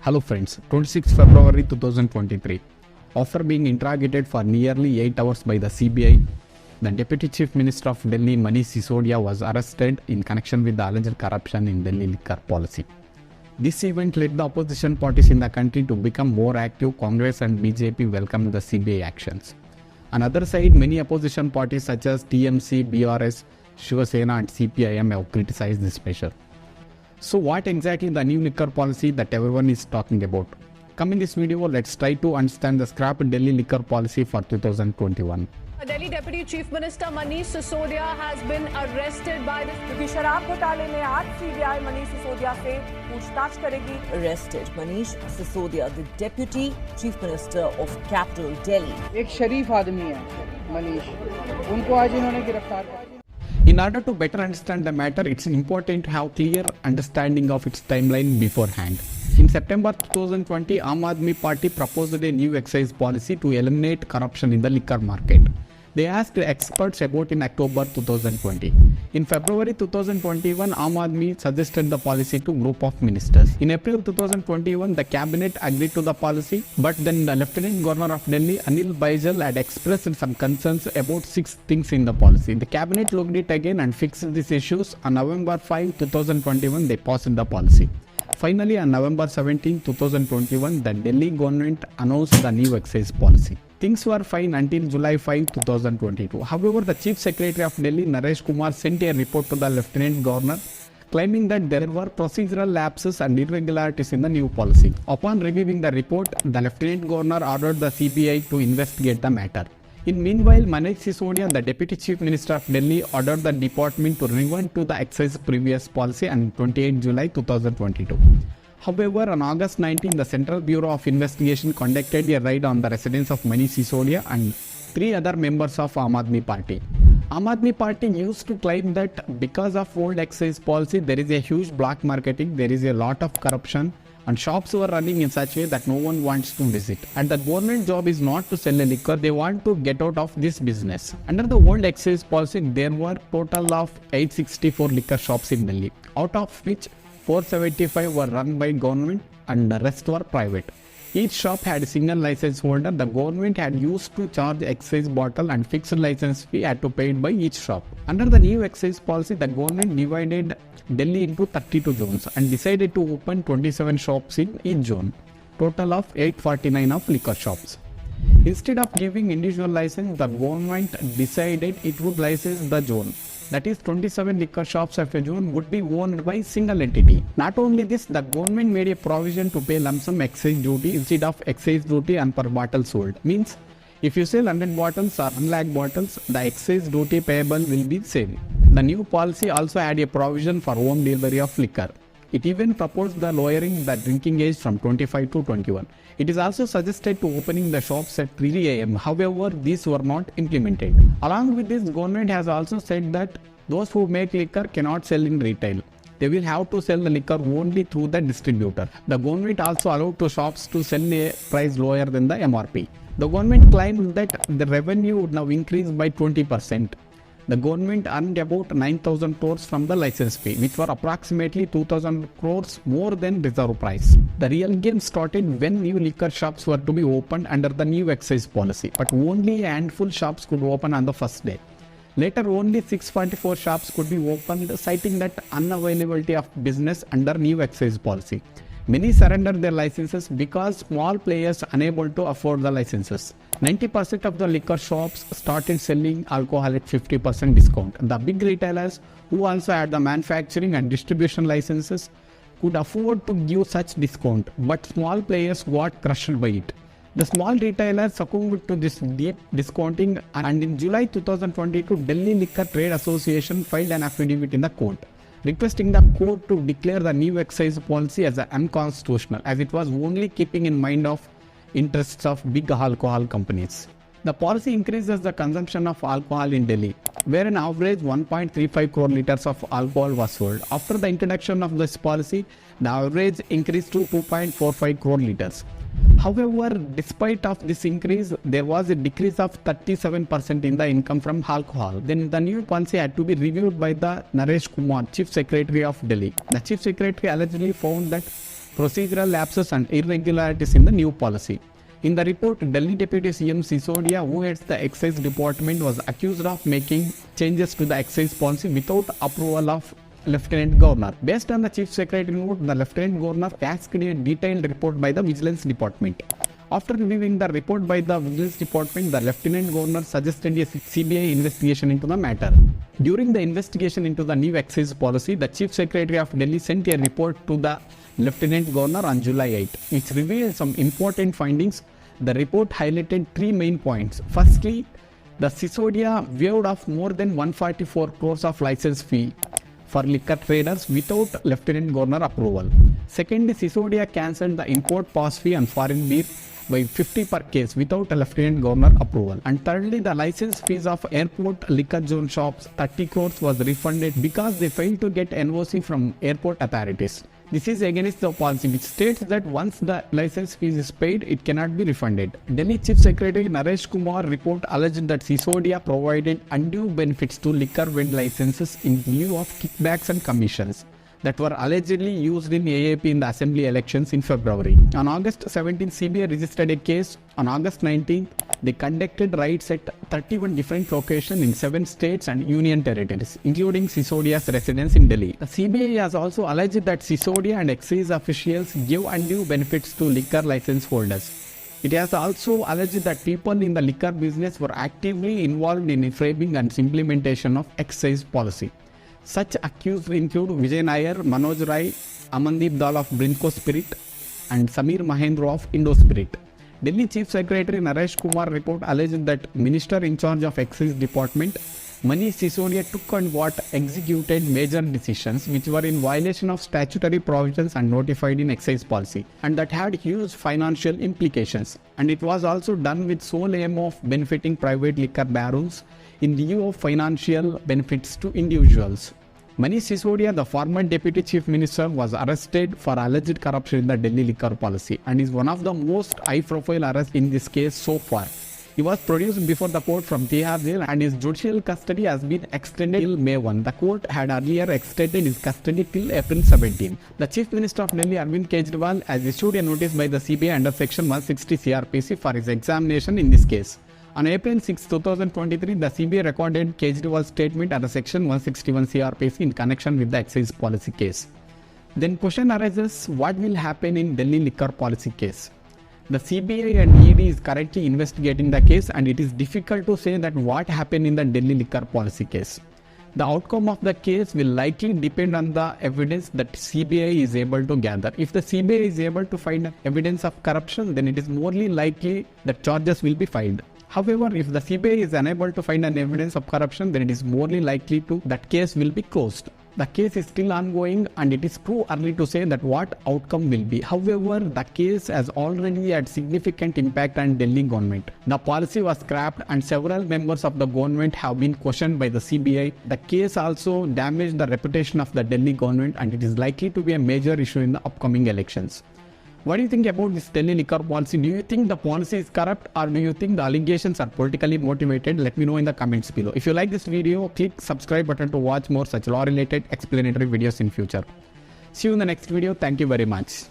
Hello friends, 26 February 2023. After being interrogated for nearly 8 hours by the CBI, the Deputy Chief Minister of Delhi, Nani was arrested in connection with the alleged corruption in Delhi liquor policy. This event led the opposition parties in the country to become more active. Congress and BJP welcomed the CBI actions. On the other side, many opposition parties such as TMC, BRS, Shiva Sena and CPIM have criticized this measure. So what exactly the new liquor policy that everyone is talking about? Come in this video, let's try to understand the scrap Delhi liquor policy for 2021. Delhi Deputy Chief Minister Manish Sisodia has been arrested by the क्योंकि शराब घोटाले में आज CBI Manish Sisodia से पूछताछ करेगी. Arrested Manish Sisodia, the Deputy Chief Minister of Capital Delhi. एक शरीफ आदमी है मनीष, उनको आज इन्होंने गिरफ्तार किया. In order to better understand the matter, it's important to have clear understanding of its timeline beforehand. In September 2020, Aam Aadmi Party proposed a new excise policy to eliminate corruption in the liquor market. They asked experts about in October 2020. In February 2021, Aam Aadmi suggested the policy to a group of ministers. In April 2021, the cabinet agreed to the policy, but then the Lieutenant Governor of Delhi, Anil Baijal, had expressed some concerns about 6 things in the policy. The cabinet looked it again and fixed these issues. On November 5, 2021, they passed the policy. Finally, on November 17, 2021, the Delhi government announced the new excise policy. Things were fine until July 5, 2022. However, the Chief Secretary of Delhi, Narayanaswamy, sent a report to the Lieutenant Governor claiming that there were procedural lapses and irregularities in the new policy. Upon reviewing the report, the Lieutenant Governor ordered the CBI to investigate the matter. In meanwhile, Manish Sisodia, the Deputy Chief Minister of Delhi, ordered the department to revert to the excise previous policy on 28 July 2022. However, on August 19, the Central Bureau of Investigation conducted a raid on the residence of Manish Sisodia and 3 other members of Aam Aadmi Party. Aam Aadmi Party used to claim that because of old excise policy, there is a huge black marketing, there is a lot of corruption, and shops were running in such a way that no one wants to visit. And the government job is not to sell a liquor, they want to get out of this business. Under the old excise policy, there were total of 864 liquor shops in Delhi, out of which 475 were run by government and the rest were private. Each shop had a single license holder. The government had used to charge excise bottle and fixed license fee had to pay it by each shop. Under the new excise policy, the government divided Delhi into 32 zones and decided to open 27 shops in each zone. Total of 849 of liquor shops. Instead of giving individual license, the government decided it would license the zone. That is, 27 liquor shops of a zone would be owned by single entity. Not only this, the government made a provision to pay lump sum excise duty instead of excise duty on per bottle sold. Means, if you sell 100 bottles or 1 lakh bottles, the excise duty payable will be same. The new policy also had a provision for home delivery of liquor. It even proposed the lowering the drinking age from 25 to 21. It is also suggested to opening the shops at 3 am. However, these were not implemented. Along with this, government has also said that those who make liquor cannot sell in retail. They will have to sell the liquor only through the distributor. The government also allowed to shops to sell a price lower than the MRP. The government claimed that the revenue would now increase by 20%. The government earned about 9,000 crores from the license fee, which were approximately 2,000 crores more than reserve price. The real game started when new liquor shops were to be opened under the new excise policy, but only a handful shops could open on the first day. Later, only 644 shops could be opened, citing that unavailability of business under new excise policy. Many surrendered their licenses because small players unable to afford the licenses. 90% of the liquor shops started selling alcohol at 50% discount. The big retailers, who also had the manufacturing and distribution licenses, could afford to give such discount, but small players got crushed by it. The small retailers succumbed to this deep discounting, and in July 2022, Delhi Liquor Trade Association filed an affidavit in the court, requesting the court to declare the new excise policy as unconstitutional, as it was only keeping in mind of interests of big alcohol companies. The policy increases the consumption of alcohol in Delhi, where an average 1.35 crore liters of alcohol was sold. After the introduction of this policy, the average increased to 2.45 crore liters. However, despite of this increase, there was a decrease of 37% in the income from alcohol. Then the new policy had to be reviewed by the Narayanaswamy, Chief Secretary of Delhi. The Chief Secretary allegedly found that procedural lapses and irregularities in the new policy. In the report, Delhi Deputy CM Sisodia, who heads the excise department, was accused of making changes to the excise policy without approval of Lieutenant Governor. Based on the Chief Secretary note, the Lieutenant Governor asked a detailed report by the Vigilance Department. After reviewing the report by the Vigilance Department, the Lieutenant Governor suggested a CBI investigation into the matter. During the investigation into the new excise policy, the Chief Secretary of Delhi sent a report to the Lieutenant Governor on July 8, which revealed some important findings. The report highlighted three main points. Firstly, the Sisodia waived off more than 144 crores of license fee for liquor traders without Lieutenant Governor approval. Secondly, Sisodia cancelled the import pass fee on foreign beer by 50 per case without a Lieutenant Governor approval. And thirdly, the license fees of airport liquor zone shops, 30 crores, was refunded because they failed to get NOC from airport authorities. This is against the policy, which states that once the license fees is paid, it cannot be refunded. Delhi Chief Secretary Naresh Kumar report alleged that Sisodia provided undue benefits to liquor vend licenses in lieu of kickbacks and commissions that were allegedly used in AAP in the assembly elections in February. On August 17, CBI registered a case. On August 19, they conducted raids at 31 different locations in 7 states and union territories, including Sisodia's residence in Delhi. The CBI has also alleged that Sisodia and excise officials give undue benefits to liquor license holders. It has also alleged that people in the liquor business were actively involved in framing and implementation of excise policy. Such accused include Vijay Nair, Manoj Rai, Amandeep Dal of Brinco Spirit, and Samir Mahendra of Indo Spirit. Delhi Chief Secretary Naresh Kumar report alleged that Minister in charge of Excise Department, Manish Sisodia, took and executed major decisions which were in violation of statutory provisions and notified in excise policy, and that had huge financial implications. And it was also done with sole aim of benefiting private liquor barons in lieu of financial benefits to individuals. Manish Sisodia, the former Deputy Chief Minister, was arrested for alleged corruption in the Delhi liquor policy and is one of the most high-profile arrests in this case so far. He was produced before the court from Tihar jail and his judicial custody has been extended till May 1. The court had earlier extended his custody till April 17. The Chief Minister of Delhi, Arvind Kejriwal, has issued a notice by the CBI under Section 160 CRPC for his examination in this case. On April 6, 2023, the CBI recorded Kejriwal's statement under Section 161 CRPC in connection with the excise policy case. Then question arises, what will happen in Delhi liquor policy case? The CBI and ED is currently investigating the case and it is difficult to say that what happened in the Delhi liquor policy case. The outcome of the case will likely depend on the evidence that CBI is able to gather. If the CBI is able to find evidence of corruption, then it is more likely that charges will be filed. However, if the CBI is unable to find an evidence of corruption, then it is more likely that case will be closed. The case is still ongoing and it is too early to say that what outcome will be. However, the case has already had significant impact on Delhi government. The policy was scrapped and several members of the government have been questioned by the CBI. The case also damaged the reputation of the Delhi government and it is likely to be a major issue in the upcoming elections. What do you think about this Delhi liquor policy? Do you think the policy is corrupt or do you think the allegations are politically motivated? Let me know in the comments below. If you like this video, click subscribe button to watch more such law related explanatory videos in future. See you in the next video. Thank you very much.